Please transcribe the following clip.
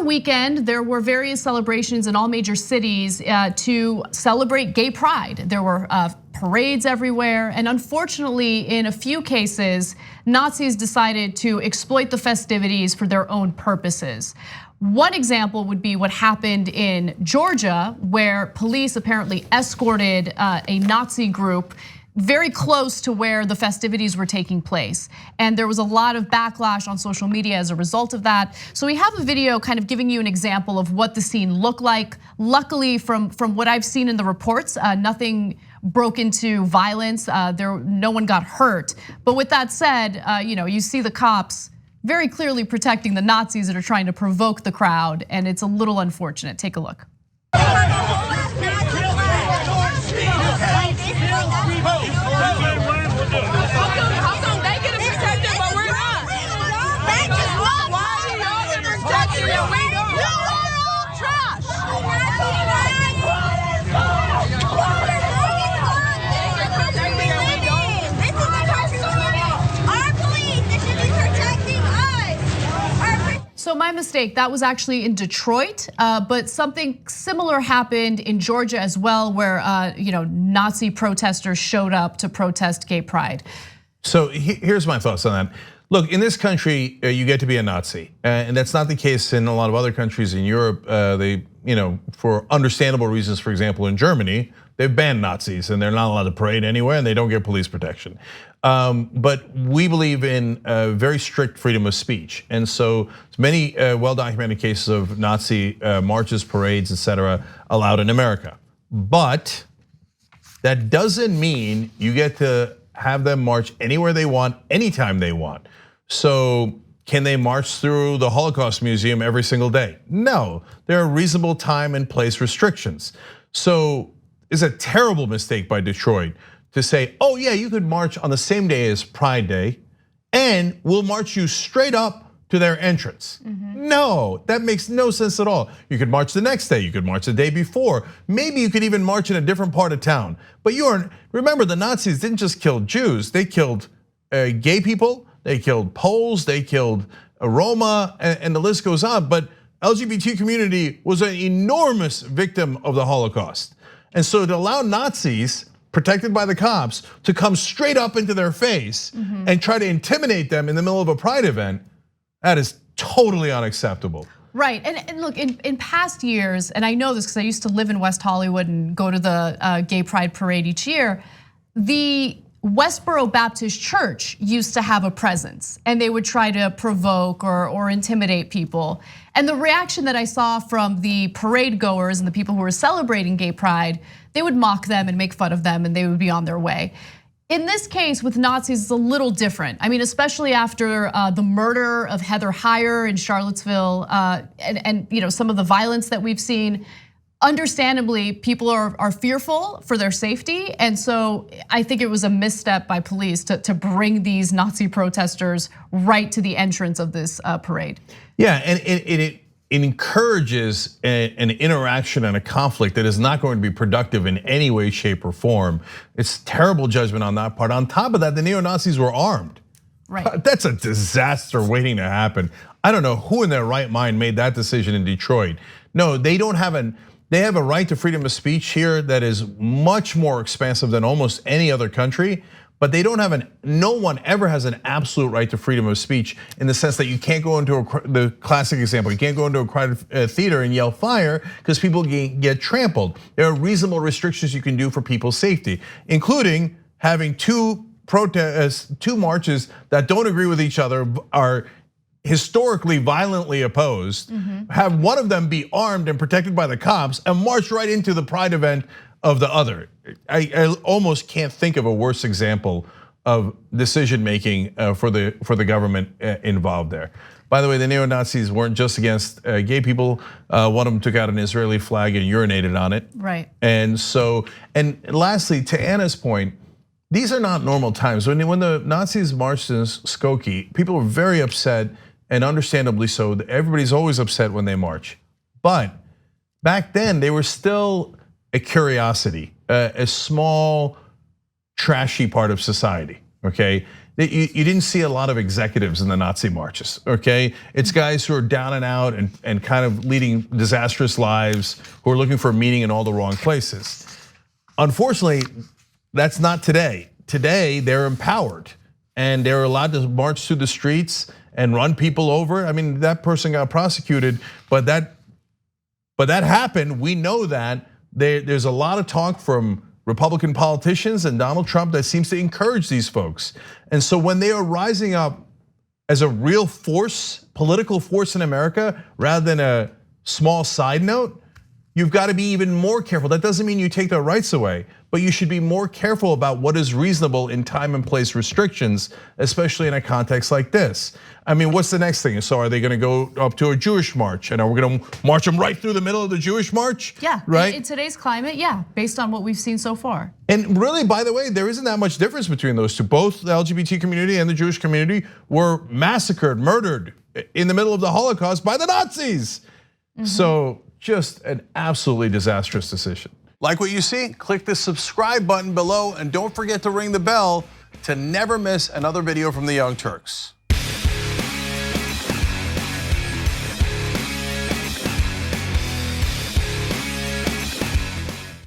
weekend, there were various celebrations in all major cities to celebrate gay pride. There were parades everywhere, and unfortunately, in a few cases, Nazis decided to exploit the festivities for their own purposes. One example would be what happened in Georgia, where police apparently escorted a Nazi group very close to where the festivities were taking place. And there was a lot of backlash on social media as a result of that. So we have a video kind of giving you an example of what the scene looked like. Luckily, from what I've seen in the reports, nothing broke into violence. No one got hurt. But with that said, you see the cops very clearly protecting the Nazis that are trying to provoke the crowd, and it's a little unfortunate. Take a look. How come they get protected but we're not? Why do y'all get protected and we don't? You are all trash. This is the country we live in. Our police, they should be protecting us. So my mistake, that was actually in Detroit, but something similar happened in Georgia as well, where Nazi protesters showed up to protest gay pride. So here's my thoughts on that. Look, in this country, you get to be a Nazi, and that's not the case in a lot of other countries in Europe. They, for understandable reasons, for example, in Germany, they've banned Nazis and they're not allowed to parade anywhere and they don't get police protection. But we believe in very strict freedom of speech. And so many well-documented cases of Nazi marches, parades, etc., allowed in America. But that doesn't mean you get to have them march anywhere they want, anytime they want. So can they march through the Holocaust Museum every single day? No, there are reasonable time and place restrictions. So it's a terrible mistake by Detroit to say, oh yeah, you could march on the same day as Pride Day and we'll march you straight up to their entrance. No, that makes no sense at all. You could march the next day, you could march the day before. Maybe you could even march in a different part of town. But remember, the Nazis didn't just kill Jews, they killed gay people, they killed Poles, they killed Roma, and the list goes on. But LGBT community was an enormous victim of the Holocaust. And so to allow Nazis, protected by the cops, to come straight up into their face and try to intimidate them in the middle of a pride event, that is totally unacceptable. Right, and look, in past years, and I know this because I used to live in West Hollywood and go to the gay pride parade each year, the Westboro Baptist Church used to have a presence, and they would try to provoke or intimidate people. And the reaction that I saw from the parade goers and the people who were celebrating gay pride, they would mock them and make fun of them, and they would be on their way. In this case with Nazis, it's a little different. I mean, especially after the murder of Heather Heyer in Charlottesville, and some of the violence that we've seen. Understandably, people are fearful for their safety, and so I think it was a misstep by police to bring these Nazi protesters right to the entrance of this parade. Yeah, and it encourages an interaction and a conflict that is not going to be productive in any way, shape, or form. It's terrible judgment on that part. On top of that, the neo-Nazis were armed. Right. That's a disaster waiting to happen. I don't know who in their right mind made that decision in Detroit. No, they don't have they have a right to freedom of speech here that is much more expansive than almost any other country, but they don't have no one ever has an absolute right to freedom of speech in the sense that you can't go into the classic example, you can't go into a crowded theater and yell fire because people get trampled. There are reasonable restrictions you can do for people's safety, including having two marches that don't agree with each other, are historically violently opposed, have one of them be armed and protected by the cops and march right into the pride event of the other. I almost can't think of a worse example of decision making for the government involved there. By the way, the neo-Nazis weren't just against gay people. One of them took out an Israeli flag and urinated on it. Right. And lastly, to Anna's point, these are not normal times. When the Nazis marched in Skokie, people were very upset, and understandably so. Everybody's always upset when they march. But back then, they were still a curiosity, a small, trashy part of society, okay? you didn't see a lot of executives in the Nazi marches, okay? It's guys who are down and out and kind of leading disastrous lives, who are looking for meaning in all the wrong places. Unfortunately, that's not today. Today, they're empowered and they're allowed to march through the streets and run people over. I mean, that person got prosecuted, but that happened. We know that. There's a lot of talk from Republican politicians and Donald Trump that seems to encourage these folks. And so when they are rising up as a real force, political force in America, rather than a small side note, you've got to be even more careful. That doesn't mean you take their rights away, but you should be more careful about what is reasonable in time and place restrictions, especially in a context like this. I mean, what's the next thing? So are they gonna go up to a Jewish march and are we gonna march them right through the middle of the Jewish march? Yeah, right? In today's climate, yeah, based on what we've seen so far. And really, by the way, there isn't that much difference between those two. Both the LGBT community and the Jewish community were massacred, murdered in the middle of the Holocaust by the Nazis. So just an absolutely disastrous decision. Like what you see? Click the subscribe button below and don't forget to ring the bell to never miss another video from the Young Turks.